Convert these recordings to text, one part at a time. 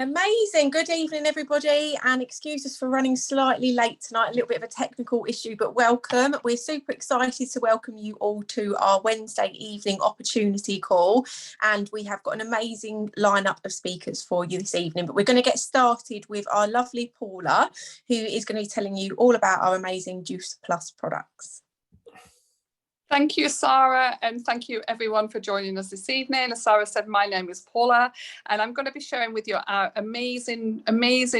Amazing. Good evening, everybody, and excuse us for running slightly late tonight, a little bit of a technical issue, but welcome. We're super excited to welcome you all to our Wednesday evening opportunity call, and we have got an amazing lineup of speakers for you this evening, but we're going to get started with our lovely Paula, who is going to be telling you all about our amazing Juice Plus products. Thank you, Sara, and thank you everyone for joining us this evening. As Sara said, my name is Paula, and I'm going to be sharing with you our amazing,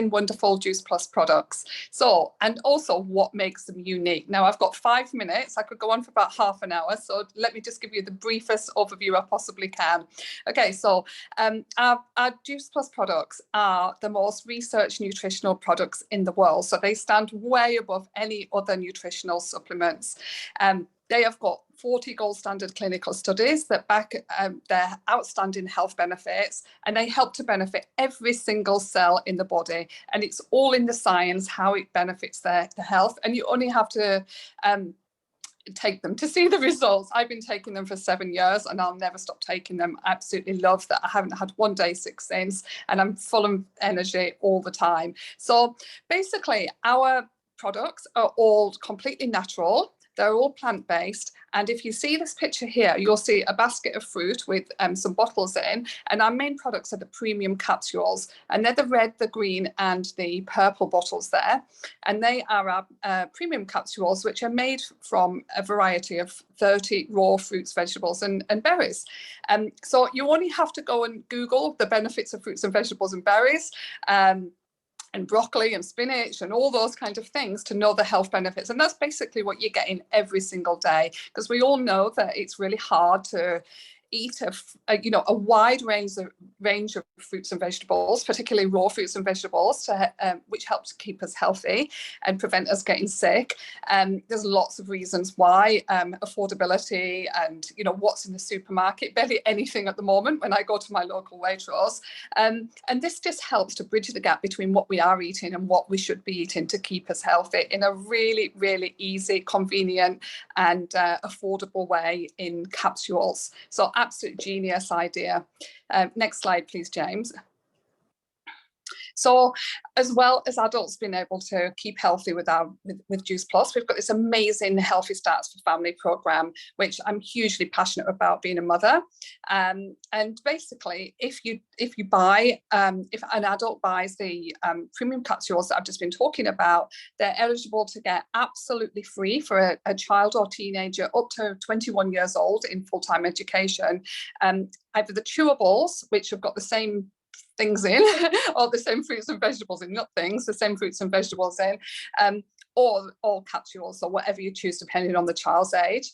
wonderful Juice Plus products. So, and also what makes them unique. Now, I've got 5 minutes. I could go on for about half an hour, so let me just give you the briefest overview I possibly can. Okay, so our Juice Plus products are the most researched nutritional products in the world. So they stand way above any other nutritional supplements. They have got 40 gold standard clinical studies that back their outstanding health benefits, and they help to benefit every single cell in the body. And it's all in the science, how it benefits their health. And you only have to take them to see the results. I've been taking them for 7 years and I'll never stop taking them. I absolutely love that. I haven't had one day sick since, and I'm full of energy all the time. So basically, our products are all completely natural. They're all plant-based, and if you see this picture here, you'll see a basket of fruit with some bottles in, and our main products are the premium capsules, and they're the red, the green, and the purple bottles there, and they are our premium capsules, which are made from a variety of 30 raw fruits, vegetables, and berries. So you only have to go and Google the benefits of fruits and vegetables and berries, and broccoli and spinach and all those kinds of things to know the health benefits. And that's basically what you're getting every single day, because we all know that it's really hard to eat a wide range of fruits and vegetables, particularly raw fruits and vegetables, which helps keep us healthy and prevent us getting sick. There's lots of reasons why, affordability and what's in the supermarket, barely anything at the moment when I go to my local Waitrose. And this just helps to bridge the gap between what we are eating and what we should be eating to keep us healthy in a really, really easy, convenient and affordable way in capsules. So absolute genius idea. Next slide, please, James. So as well as adults being able to keep healthy with Juice Plus, we've got this amazing Healthy Starts for Family program, which I'm hugely passionate about, being a mother. And basically, if an adult buys the premium capsules that I've just been talking about, they're eligible to get absolutely free for a child or teenager up to 21 years old in full-time education, either the chewables, which have got the same things in, or the same fruits and vegetables in, not things, the same fruits and vegetables in, or capsules, or whatever you choose depending on the child's age.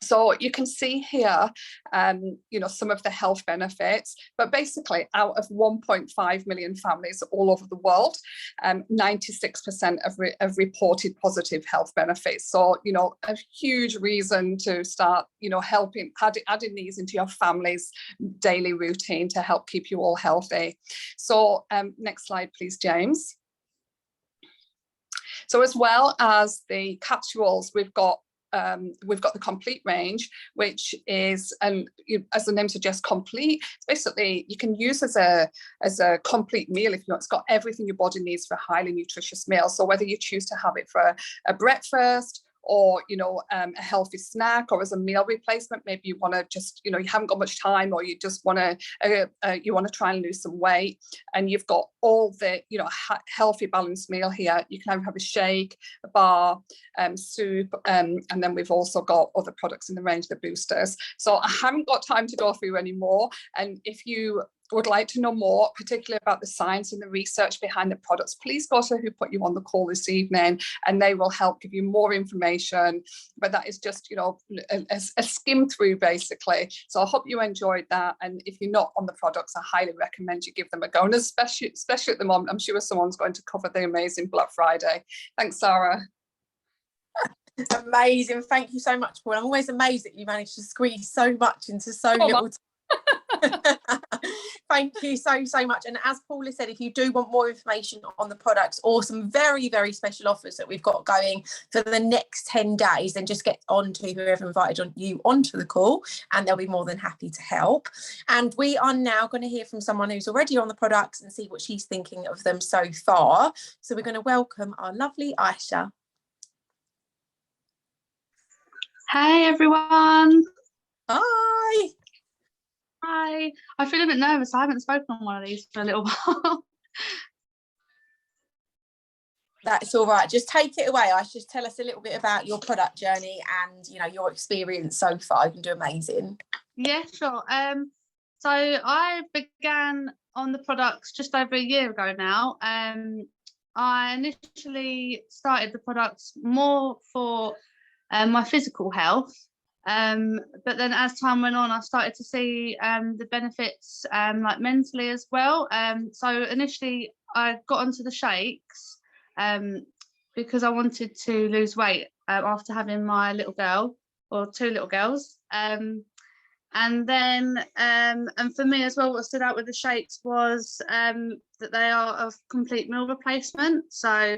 So you can see here, some of the health benefits, but basically out of 1.5 million families all over the world, 96% have reported positive health benefits. So, a huge reason to start, helping, adding these into your family's daily routine to help keep you all healthy. So next slide, please, James. So as well as the capsules, we've got the complete range, which is, as the name suggests, complete. Basically, you can use as a complete meal if you want. It's got everything your body needs for a highly nutritious meal. So whether you choose to have it for a breakfast, or a healthy snack, or as a meal replacement, maybe you want to just, you haven't got much time, or you just want to try and lose some weight, and you've got all the healthy balanced meal here. You can have a shake, a bar, soup, and then we've also got other products in the range, the boosters. So I haven't got time to go through any more, and if you would like to know more, particularly about the science and the research behind the products, please go to who put you on the call this evening, and they will help give you more information. But that is just, a skim through, basically. So I hope you enjoyed that. And if you're not on the products, I highly recommend you give them a go. And especially at the moment, I'm sure someone's going to cover the amazing Black Friday. Thanks, Sara. Amazing. Thank you so much, Paul. I'm always amazed that you managed to squeeze so much into so little time. Thank you so much. And as Paula said, if you do want more information on the products or some very, very special offers that we've got going for the next 10 days, then just get on to whoever invited you onto the call, and they'll be more than happy to help. And we are now going to hear from someone who's already on the products and see what she's thinking of them so far. So we're going to welcome our lovely Aisha. Hey everyone. Hi. Hi. I feel a bit nervous. I haven't spoken on one of these for a little while. That's all right. Just take it away. Aisha, just tell us a little bit about your product journey and, you know, your experience so far. You can do amazing. Yeah, sure. So I began on the products just over a year ago now. I initially started the products more for my physical health. But then as time went on, I started to see the benefits like mentally as well. So initially I got onto the shakes because I wanted to lose weight after having my little girl, or two little girls. And then and for me as well, what stood out with the shakes was that they are a complete meal replacement. So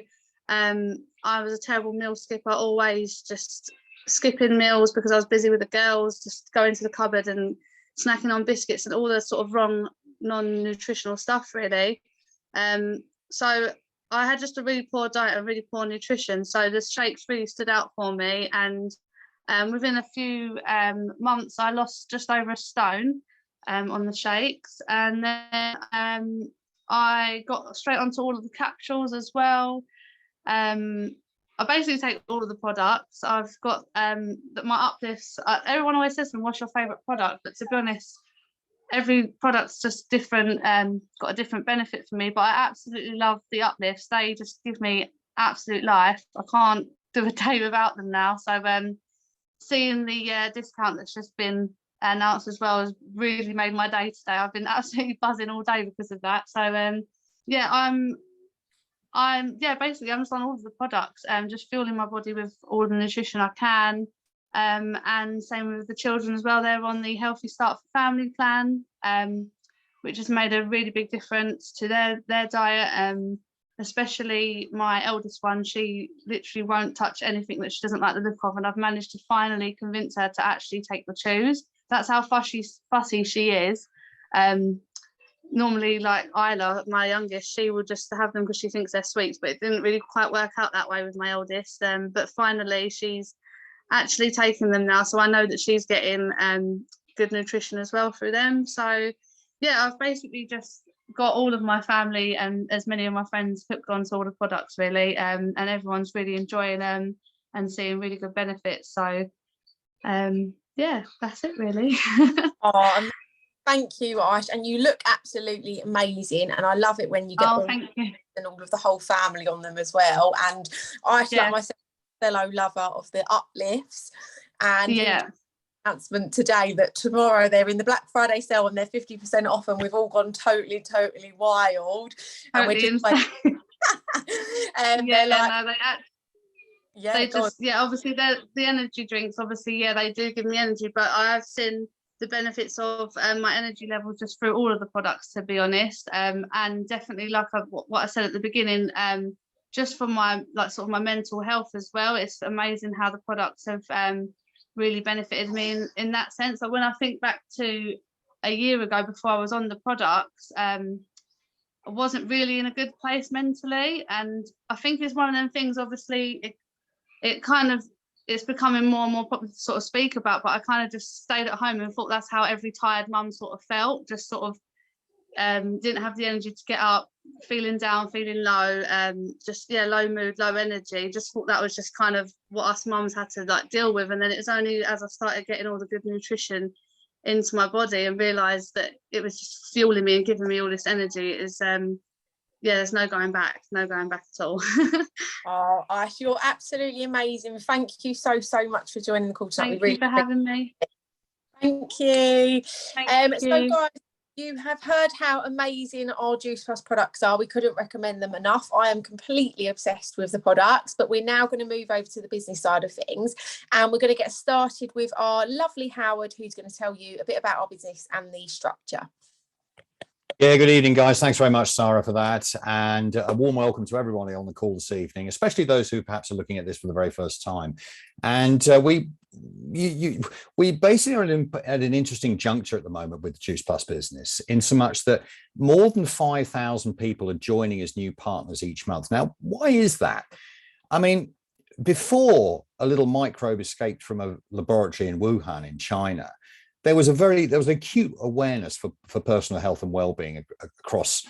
I was a terrible meal skipper, always just skipping meals because I was busy with the girls, just going to the cupboard and snacking on biscuits and all the sort of wrong non-nutritional stuff really. So I had just a really poor diet and really poor nutrition, so the shakes really stood out for me. And within a few months I lost just over a stone on the shakes, and then I got straight onto all of the capsules as well. I basically take all of the products. I've got my uplifts. Everyone always says to me, what's your favourite product? But to be honest, every product's just different, got a different benefit for me. But I absolutely love the uplifts. They just give me absolute life. I can't do a day without them now. So seeing the discount that's just been announced as well has really made my day today. I've been absolutely buzzing all day because of that. So yeah, basically I'm just on all of the products, just fueling my body with all the nutrition I can, and same with the children as well. They're on the Healthy Start for Family plan, which has made a really big difference to their diet, especially my eldest one. She literally won't touch anything that she doesn't like the look of, and I've managed to finally convince her to actually take the chews. That's how fussy she is. Normally, like Isla, my youngest, she will just have them because she thinks they're sweets, but it didn't really quite work out that way with my eldest. But finally she's actually taking them now, so I know that she's getting good nutrition as well through them. So yeah, I've basically just got all of my family and as many of my friends hooked onto all the products really, and everyone's really enjoying them and seeing really good benefits. So yeah, that's it really. Oh, thank you, Ash, and you look absolutely amazing, and I love it when you get thank you. and all of the whole family on them as well. And Ash, like myself, fellow lover of the uplifts, and announcement today that tomorrow they're in the Black Friday sale and they're 50% off, and we've all gone totally wild, and we're just like and they're like they just obviously the energy drinks, obviously they do give me energy, but I've seen the benefits of my energy level just through all of the products, to be honest, and definitely like what I said at the beginning, just for my sort of my mental health as well. It's amazing how the products have really benefited me in that sense. Like when I think back to a year ago before I was on the products, I wasn't really in a good place mentally, and I think it's one of them things, obviously it kind of, it's becoming more and more popular to sort of speak about, but I kind of just stayed at home and thought that's how every tired mum sort of felt, just sort of didn't have the energy to get up, feeling down, feeling low, just low mood, low energy. Just thought that was just kind of what us mums had to like deal with. And then it was only as I started getting all the good nutrition into my body and realized that it was just fueling me and giving me all this energy, it is there's no going back at all. Oh, Ash, you're absolutely amazing. Thank you so much for joining the call tonight. Thank you for having me. Thank you. Thank you. So guys, you have heard how amazing our Juice Plus products are. We couldn't recommend them enough. I am completely obsessed with the products, but we're now going to move over to the business side of things, and we're going to get started with our lovely Howard, who's going to tell you a bit about our business and the structure. Yeah, good evening, guys. Thanks very much, Sara, for that. And a warm welcome to everybody on the call this evening, especially those who perhaps are looking at this for the very first time. And we basically are at an interesting juncture at the moment with the Juice Plus business, in so much that more than 5,000 people are joining as new partners each month. Now, why is that? I mean, before a little microbe escaped from a laboratory in Wuhan in China, there was an acute awareness for personal health and well-being across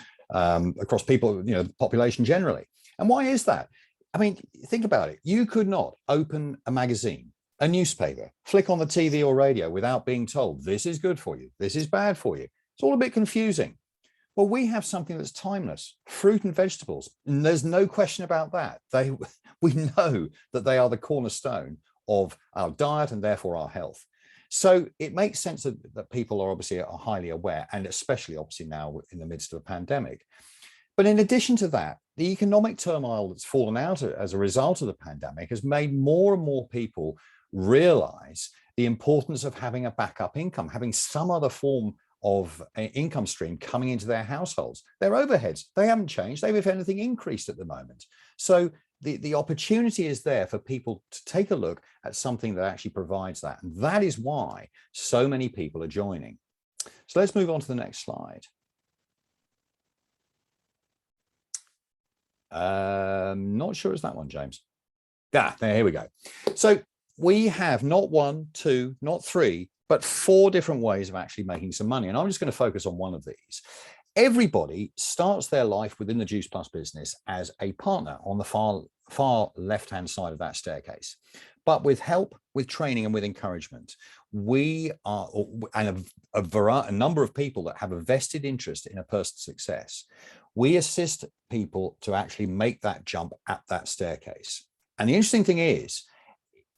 people, the population generally. And why is that? I mean, think about it. You could not open a magazine, a newspaper, flick on the TV or radio without being told this is good for you, this is bad for you. It's all a bit confusing. Well, we have something that's timeless: fruit and vegetables. And there's no question about that. We know that they are the cornerstone of our diet and therefore our health. So it makes sense that people are obviously highly aware, and especially obviously now in the midst of a pandemic. But in addition to that, the economic turmoil that's fallen out as a result of the pandemic has made more and more people realize the importance of having a backup income, having some other form of income stream coming into their households. Their overheads, they haven't changed. They've, if anything, increased at the moment. So the opportunity is there for people to take a look at something that actually provides that. And that is why so many people are joining. So let's move on to the next slide. Not sure it's that one, James. Here we go. So we have not one, two, not three, but 4 different ways of actually making some money. And I'm just going to focus on one of these. Everybody starts their life within the Juice Plus business as a partner on the far left-hand side of that staircase. But with help, with training, and with encouragement, we are, and a number of people that have a vested interest in a person's success, we assist people to actually make that jump at that staircase. And the interesting thing is,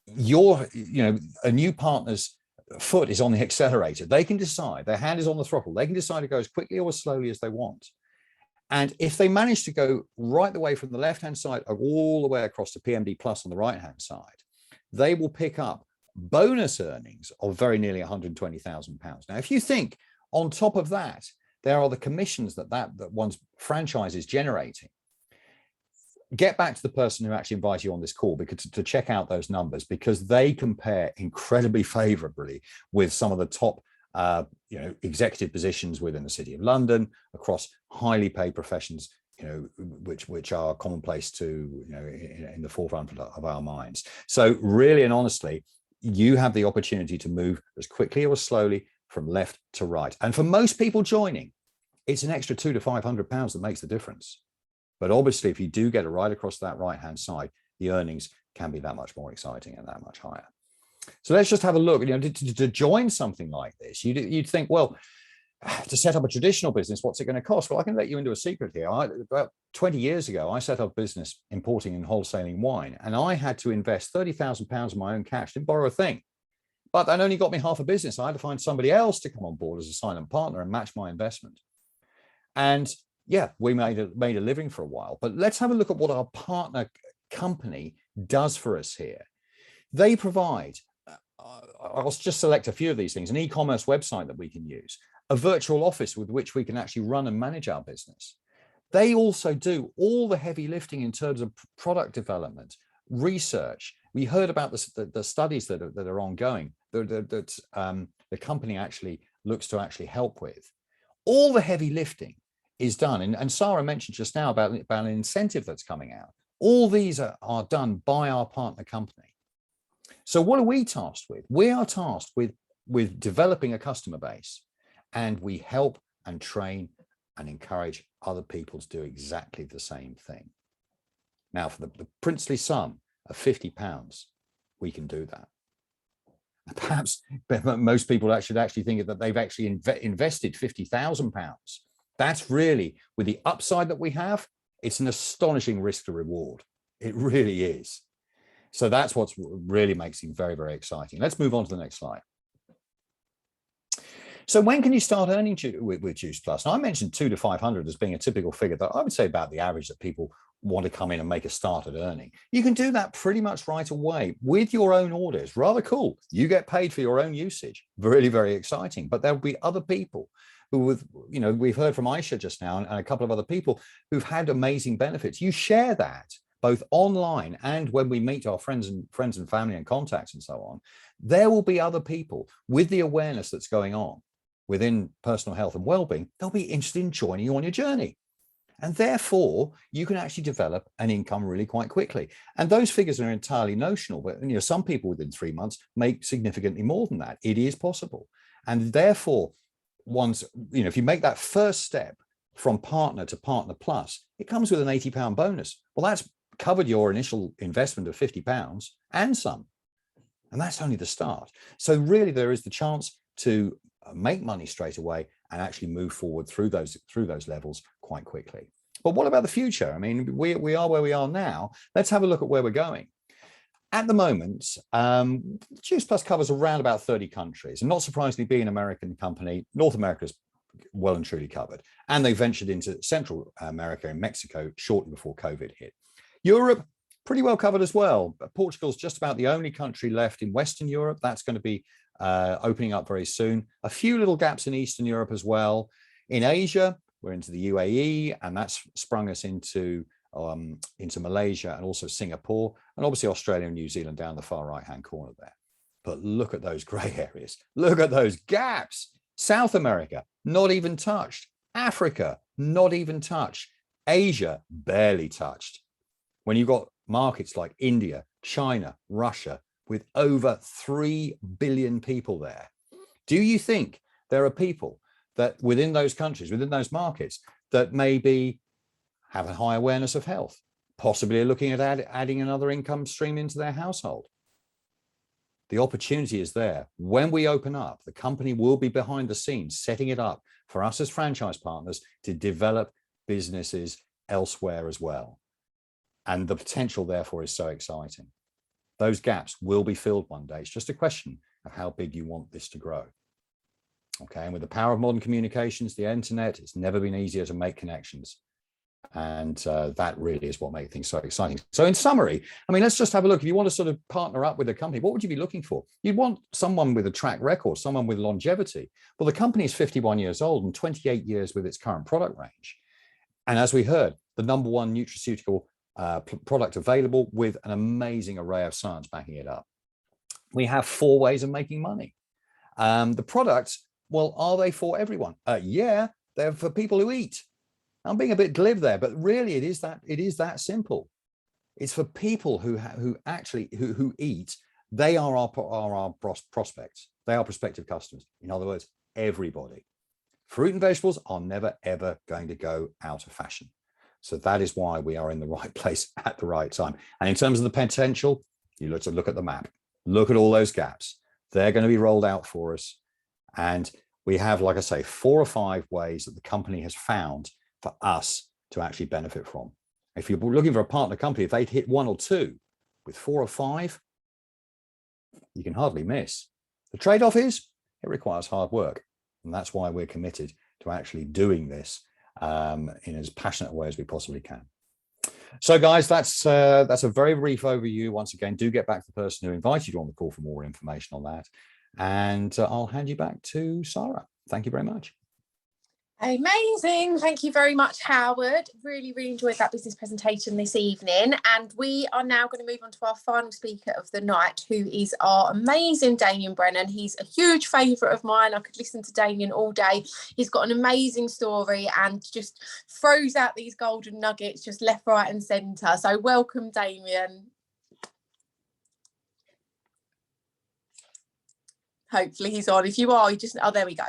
a new partner's foot is on the accelerator. They can decide, their hand is on the throttle. They can decide to go as quickly or as slowly as they want. And if they manage to go right the way from the left-hand side all the way across to PMD Plus on the right-hand side, they will pick up bonus earnings of very nearly £120,000. Now, if you think on top of that, there are the commissions that one's franchise is generating. Get back to the person who actually invited you on this call to check out those numbers, because they compare incredibly favorably with some of the top executive positions within the City of London, across highly paid professions, which are commonplace to in the forefront of our minds. So really and honestly, you have the opportunity to move as quickly or as slowly from left to right. And for most people joining, it's an extra £200 to £500 that makes the difference. But obviously, if you do get it right across that right-hand side, the earnings can be that much more exciting and that much higher. So let's just have a look. To join something like this, you'd think, well, to set up a traditional business, what's it going to cost? Well, I can let you into a secret here. About 20 years ago, I set up a business importing and wholesaling wine, and I had to invest £30,000 of my own cash. Didn't borrow a thing. But that only got me half a business. I had to find somebody else to come on board as a silent partner and match my investment. And yeah, we made a living for a while. But let's have a look at what our partner company does for us here. They provide, I'll just select a few of these things: an e-commerce website that we can use, a virtual office with which we can actually run and manage our business. They also do all the heavy lifting in terms of product development, research. We heard about the studies that are ongoing that the company actually looks to actually help with. All the heavy lifting is done. And Sara mentioned just now about an incentive that's coming out. All these are done by our partner company. So what are we tasked with? We are tasked with developing a customer base, and we help and train and encourage other people to do exactly the same thing. Now, for the princely sum of £50, we can do that. Perhaps most people should actually think that they've actually invested £50,000. That's really, with the upside that we have, it's an astonishing risk to reward. It really is. So that's what really makes it very, very exciting. Let's move on to the next slide. So when can you start earning with Juice Plus? Now, I mentioned 200 to 500 as being a typical figure that I would say about the average that people want to come in and make a start at earning. You can do that pretty much right away with your own orders. Rather cool. You get paid for your own usage. Really, very exciting. But there'll be other people you know, we've heard from Aisha just now and a couple of other people who've had amazing benefits. You share that both online and when we meet our friends and family and contacts and so on. There will be other people with the awareness that's going on within personal health and well-being. They'll be interested in joining you on your journey. And therefore, you can actually develop an income really quite quickly. And those figures are entirely notional, but you know, some people within 3 months make significantly more than that. It is possible. And therefore, once, you know, if you make that first step from partner to partner plus, it comes with an £80 bonus. Well, that's covered your initial investment of £50 and some. And that's only the start. So really, there is the chance to make money straight away and actually move forward through those levels quite quickly. But what about the future? I mean, we are where we are now. Let's have a look at where we're going. At the moment, Juice Plus covers around about 30 countries, and not surprisingly, being an American company, North America is well and truly covered. And they ventured into Central America and Mexico shortly before COVID hit. Europe, pretty well covered as well. Portugal's just about the only country left in Western Europe. That's going to be opening up very soon. A few little gaps in Eastern Europe as well. In Asia, we're into the UAE, and that's sprung us into Malaysia and also Singapore, and obviously Australia and New Zealand down the far right-hand corner there. But look at those grey areas. Look at those gaps. South America, not even touched. Africa, not even touched. Asia, barely touched. When you've got markets like India, China, Russia, with over 3 billion people there, do you think there are people that within those countries, within those markets, that maybe have a high awareness of health, possibly are looking at adding another income stream into their household? The opportunity is there. When we open up, the company will be behind the scenes, setting it up for us as franchise partners to develop businesses elsewhere as well. And the potential, therefore, is so exciting. Those gaps will be filled one day. It's just a question of how big you want this to grow. Okay, and with the power of modern communications, the internet, it's never been easier to make connections. And that really is what makes things so exciting. So in summary, I mean, let's just have a look. If you want to sort of partner up with a company, what would you be looking for? You'd want someone with a track record, someone with longevity. Well, the company is 51 years old and 28 years with its current product range. And as we heard, the #1 nutraceutical product available with an amazing array of science backing it up. We have 4 ways of making money. The products, well, are they for everyone? Yeah, they're for people who eat. I'm being a bit glib there, but really it is that simple. It's for people who actually eat. They are our prospects. They are prospective customers. In other words, everybody. Fruit and vegetables are never, ever going to go out of fashion. So that is why we are in the right place at the right time. And in terms of the potential, you look at the map. Look at all those gaps. They're going to be rolled out for us. And we have, like I say, 4 or 5 ways that the company has found for us to actually benefit from. If you're looking for a partner company, if they'd hit 1 or 2 with 4 or 5, you can hardly miss. The trade-off is it requires hard work. And that's why we're committed to actually doing this in as passionate a way as we possibly can. So guys, that's a very brief overview. Once again, do get back to the person who invited you on the call for more information on that. And I'll hand you back to Sara. Thank you very much. Amazing. Thank you very much, Howard. Really enjoyed that business presentation this evening. And we are now going to move on to our final speaker of the night, who is our amazing Damian Brennan. He's a huge favourite of mine. I could listen to Damian all day. He's got an amazing story and just throws out these golden nuggets just left, right and centre. So welcome, Damian. Hopefully he's on. If you are, you just, oh, there we go.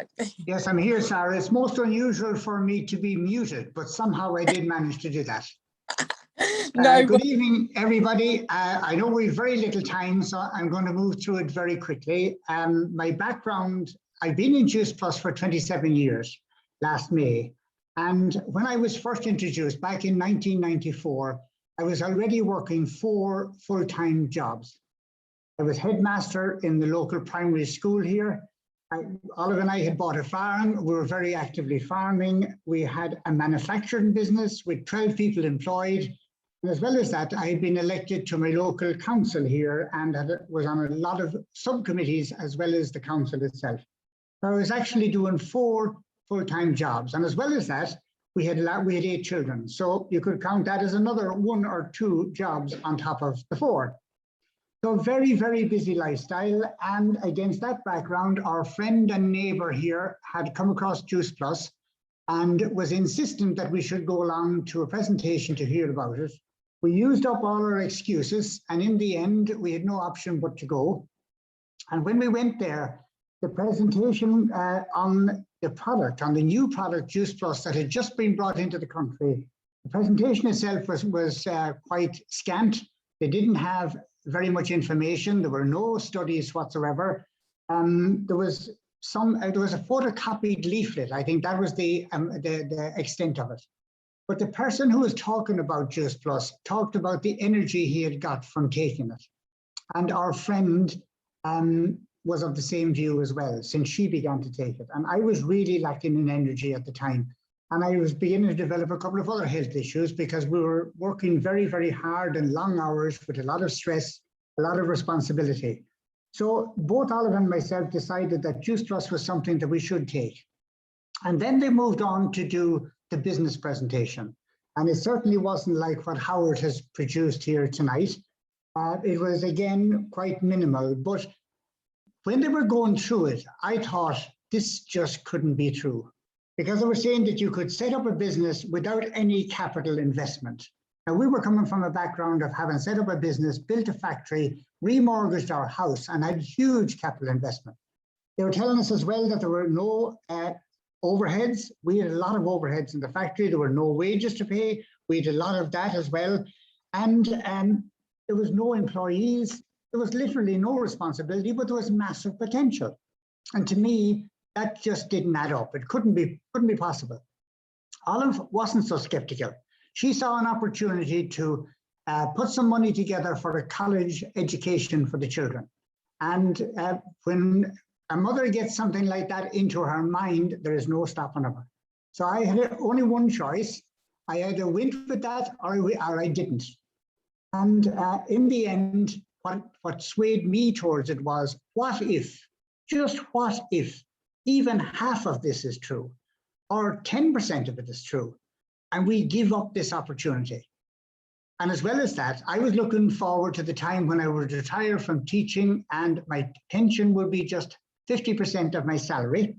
Yes, I'm here, Sara. It's most unusual for me to be muted, but somehow I did manage to do that. Good evening, everybody. I know we've very little time, so I'm going to move through it very quickly. My background, I've been in Juice Plus for 27 years, last May. And when I was first introduced back in 1994, I was already working 4 full-time jobs. I was headmaster in the local primary school here. Olive and I had bought a farm. We were very actively farming. We had a manufacturing business with 12 people employed. And as well as that, I had been elected to my local council here and was on a lot of subcommittees as well as the council itself. So I was actually doing 4 full-time jobs. And as well as that, we had 8 children. So you could count that as another 1 or 2 jobs on top of the 4. So very, very busy lifestyle. And against that background, our friend and neighbor here had come across Juice Plus and was insistent that we should go along to a presentation to hear about it. We used up all our excuses, and in the end, we had no option but to go. And when we went there, the presentation on the product, on the new product, Juice Plus, that had just been brought into the country, the presentation itself was quite scant. They didn't have very much information. There were no studies whatsoever. There was a photocopied leaflet. I think that was the extent of it. But the person who was talking about Juice Plus talked about the energy he had got from taking it. And our friend was of the same view as well, since she began to take it. And I was really lacking in energy at the time. And I was beginning to develop a couple of other health issues because we were working very, very hard and long hours with a lot of stress, a lot of responsibility. So both Oliver and myself decided that Juice Plus was something that we should take. And then they moved on to do the business presentation. And it certainly wasn't like what Howard has produced here tonight. It was, again, quite minimal. But when they were going through it, I thought this just couldn't be true. Because they were saying that you could set up a business without any capital investment. Now, we were coming from a background of having set up a business, built a factory, remortgaged our house, and had huge capital investment. They were telling us as well that there were no overheads. We had a lot of overheads in the factory. There were no wages to pay. We had a lot of that as well. And there was no employees. There was literally no responsibility, but there was massive potential. And to me, that just didn't add up. It couldn't be possible. Olive wasn't so skeptical. She saw an opportunity to put some money together for a college education for the children. And when a mother gets something like that into her mind, there is no stopping her. So I had only one choice. I either went with that or I didn't. And in the end, what swayed me towards it was, what if, just what if, even half of this is true, or 10% of it is true, and we give up this opportunity? And as well as that, I was looking forward to the time when I would retire from teaching and my pension would be just 50% of my salary.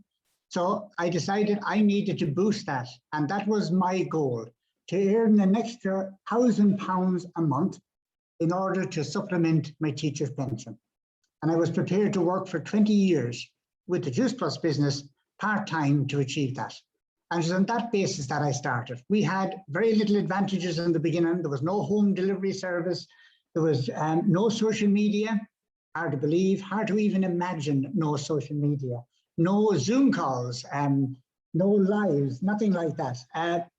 So I decided I needed to boost that. And that was my goal, to earn an extra £1,000 a month in order to supplement my teacher's pension. And I was prepared to work for 20 years with the Juice Plus business part-time to achieve that. And it was on that basis that I started. We had very little advantages in the beginning. There was no home delivery service. There was no social media. Hard to believe, hard to even imagine no social media. No Zoom calls, no lives, nothing like that.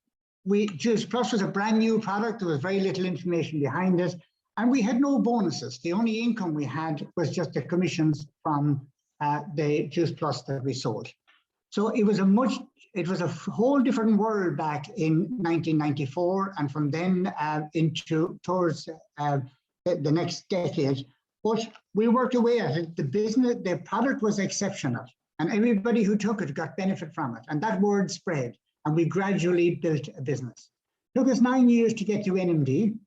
Juice Plus was a brand new product. There was very little information behind it. And we had no bonuses. The only income we had was just the commissions from the Juice Plus that we sold. So it was a whole different world back in 1994, and from then towards the next decade. But we worked away at it. The product was exceptional, and everybody who took it got benefit from it. And that word spread, and we gradually built a business. It took us 9 years to get to NMD,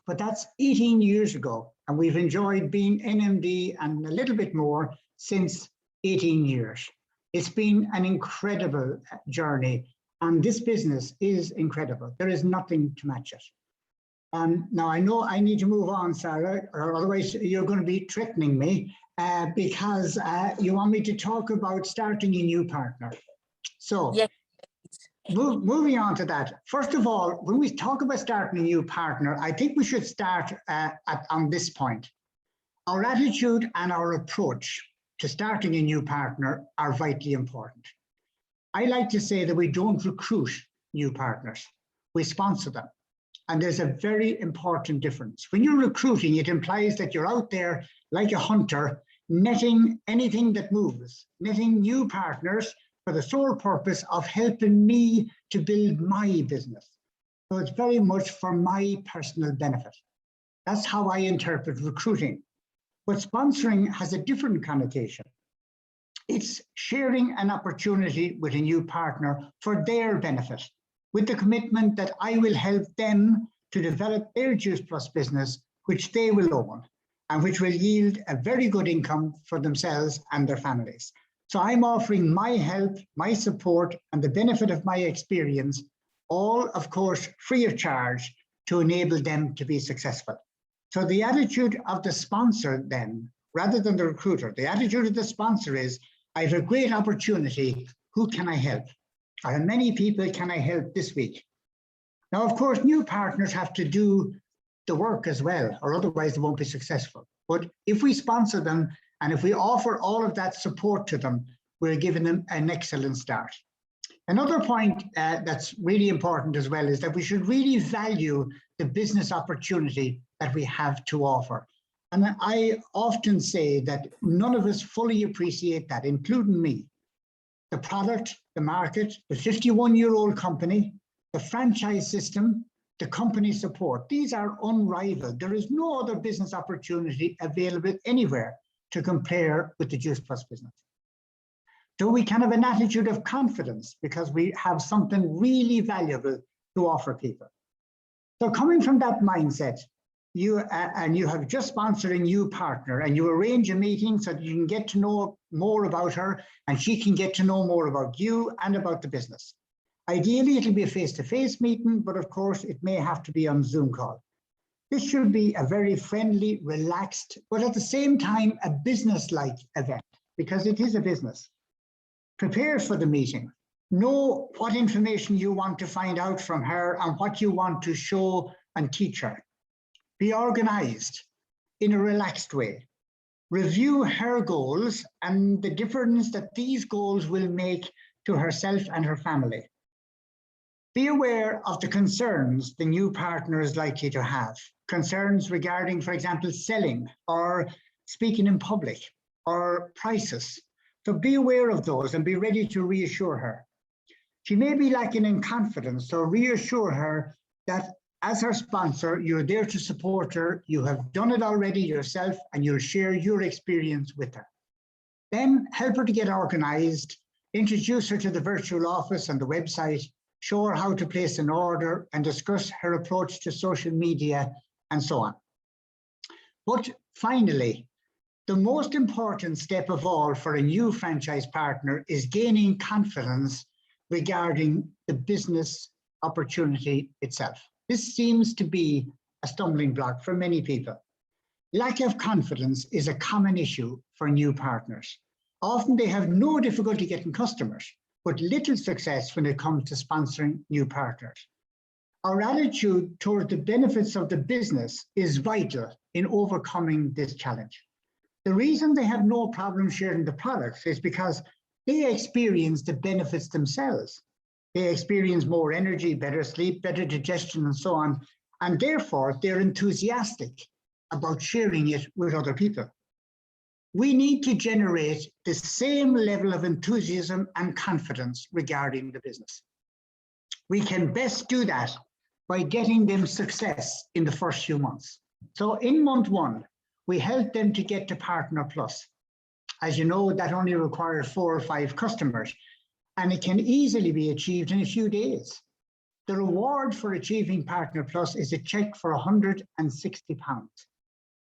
but that's 18 years ago, and we've enjoyed being NMD and a little bit more since 18 years. It's been an incredible journey, and this business is incredible. There is nothing to match it. Now, I know I need to move on, Sara, or otherwise you're going to be threatening me because you want me to talk about starting a new partner. So yes. Moving on to that. First of all, when we talk about starting a new partner, I think we should start on this point. Our attitude and our approach to starting a new partner are vitally important. I like to say that we don't recruit new partners, we sponsor them. And there's a very important difference. When you're recruiting, it implies that you're out there like a hunter, netting anything that moves, netting new partners for the sole purpose of helping me to build my business. So it's very much for my personal benefit. That's how I interpret recruiting. But sponsoring has a different connotation. It's sharing an opportunity with a new partner for their benefit, with the commitment that I will help them to develop their Juice Plus business, which they will own, and which will yield a very good income for themselves and their families. So I'm offering my help, my support, and the benefit of my experience, all, of course, free of charge, to enable them to be successful. So the attitude of the sponsor then, rather than the recruiter, the attitude of the sponsor is, I have a great opportunity, who can I help? How many people can I help this week? Now, of course, new partners have to do the work as well, or otherwise they won't be successful. But if we sponsor them, and if we offer all of that support to them, we're giving them an excellent start. Another point that's really important as well is that we should really value the business opportunity that we have to offer. And I often say that none of us fully appreciate that, including me. The product, the market, the 51-year-old company, the franchise system, the company support, these are unrivaled. There is no other business opportunity available anywhere to compare with the Juice Plus business. So we can have an attitude of confidence because we have something really valuable to offer people. So coming from that mindset, you have just sponsored a new partner and you arrange a meeting so that you can get to know more about her and she can get to know more about you and about the business. Ideally, it'll be a face-to-face meeting, but of course it may have to be on Zoom call. This should be a very friendly, relaxed, but at the same time, a business-like event because it is a business. Prepare for the meeting. Know what information you want to find out from her and what you want to show and teach her. Be organized in a relaxed way. Review her goals and the difference that these goals will make to herself and her family. Be aware of the concerns the new partner is likely to have. Concerns regarding, for example, selling or speaking in public or prices. So be aware of those and be ready to reassure her. She may be lacking in confidence, so reassure her that as her sponsor, you're there to support her. You have done it already yourself and you'll share your experience with her. Then help her to get organized, introduce her to the virtual office and the website, show her how to place an order and discuss her approach to social media and so on. But finally, the most important step of all for a new franchise partner is gaining confidence regarding the business opportunity itself. This seems to be a stumbling block for many people. Lack of confidence is a common issue for new partners. Often they have no difficulty getting customers, but little success when it comes to sponsoring new partners. Our attitude toward the benefits of the business is vital in overcoming this challenge. The reason they have no problem sharing the products is because they experience the benefits themselves. They experience more energy, better sleep, better digestion, and so on. And therefore, they're enthusiastic about sharing it with other people. We need to generate the same level of enthusiasm and confidence regarding the business. We can best do that by getting them success in the first few months. So in month 1, we help them to get to Partner Plus. As you know, that only requires 4 or 5 customers, and it can easily be achieved in a few days. The reward for achieving Partner Plus is a check for £160.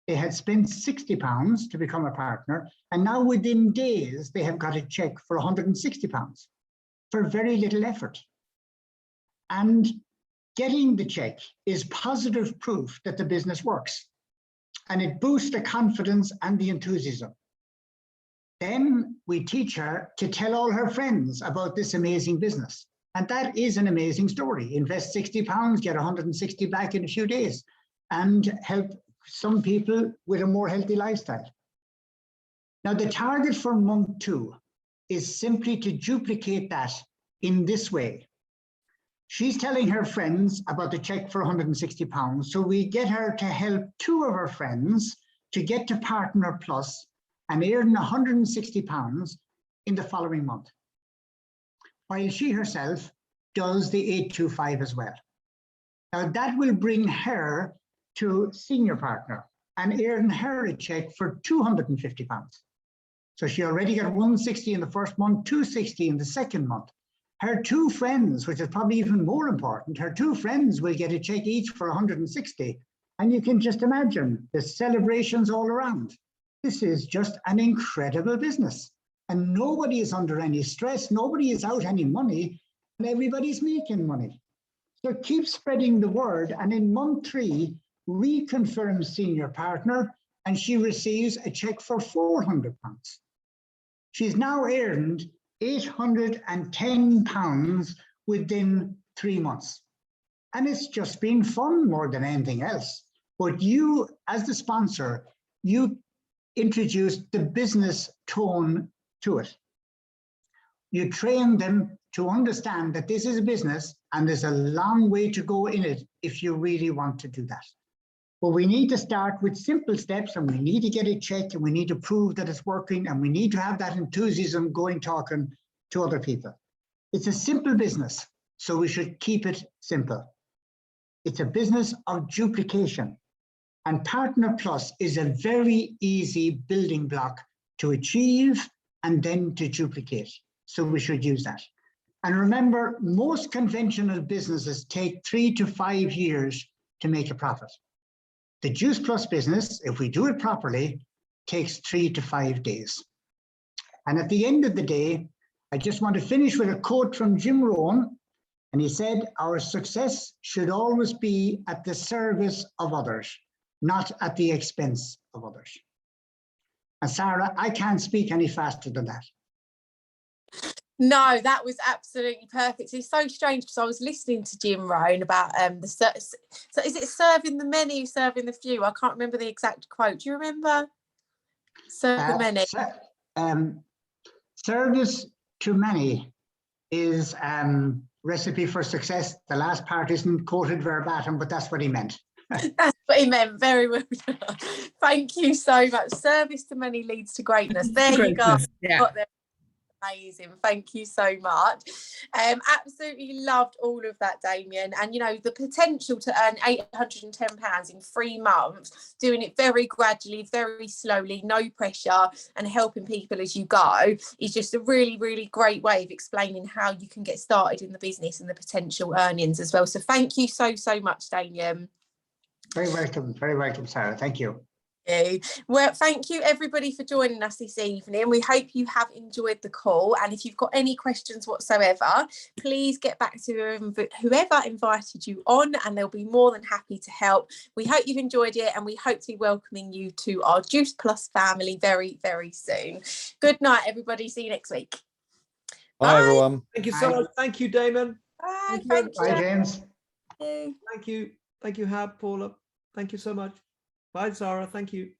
They had spent £60 to become a partner, and now within days, they have got a check for £160 for very little effort. And getting the check is positive proof that the business works, and it boosts the confidence and the enthusiasm. Then we teach her to tell all her friends about this amazing business. And that is an amazing story. Invest £60, get 160 back in a few days, and help some people with a more healthy lifestyle. Now, the target for month 2 is simply to duplicate that in this way. She's telling her friends about the check for £160, so we get her to help 2 of her friends to get to Partner Plus and earn £160 in the following month, while she herself does the 825 as well. Now that will bring her to senior partner and earn her a check for £250. So she already got 160 in the first month, 260 in the second month. Her two friends, which is probably even more important, her two friends will get a check each for 160. And you can just imagine the celebrations all around. This is just an incredible business. And nobody is under any stress, nobody is out any money, and everybody's making money. So keep spreading the word. And in month 3, reconfirms senior partner, and she receives a check for £400. She's now earned £810 within 3 months. And it's just been fun more than anything else. But you, as the sponsor, you introduced the business tone to it. You train them to understand that this is a business and there's a long way to go in it if you really want to do that. But we need to start with simple steps, and we need to get it checked, and we need to prove that it's working, and we need to have that enthusiasm going talking to other people. It's a simple business, so we should keep it simple. It's a business of duplication, and Partner Plus is a very easy building block to achieve and then to duplicate. So we should use that. And remember, most conventional businesses take 3 to 5 years to make a profit. The Juice Plus business, if we do it properly, takes 3 to 5 days. And at the end of the day, I just want to finish with a quote from Jim Rohn. And he said, our success should always be at the service of others, not at the expense of others. And Sara, I can't speak any faster than that. No, that was absolutely perfect. It's so strange because I was listening to Jim Rohn about so is it serving the many, serving the few? I can't remember the exact quote. Do you remember? Serve the many. Service to many is recipe for success. The last part isn't quoted verbatim, but that's what he meant. That's what he meant. Very well done. Thank you so much. Service to many leads to greatness. There you go. Yeah. Got there. Amazing. Thank you so much. Absolutely loved all of that, Damian. And you know, the potential to earn £810 in 3 months, doing it very gradually, very slowly, no pressure, and helping people as you go is just a really, really great way of explaining how you can get started in the business and the potential earnings as well. So thank you so much, Damian. Very welcome, Sara. Thank you. Well, thank you everybody for joining us this evening. We hope you have enjoyed the call, and if you've got any questions whatsoever, please get back to whoever invited you on, and they'll be more than happy to help. We hope you've enjoyed it, and we hope to be welcoming you to our Juice Plus family very, very soon. Good night, everybody. See you next week. Bye, everyone. Thank you so much. Thank you, Damon. Bye. Bye, James. Thank you. Thank you, Hab, Paula. Thank you so much. Bye, Sara. Thank you.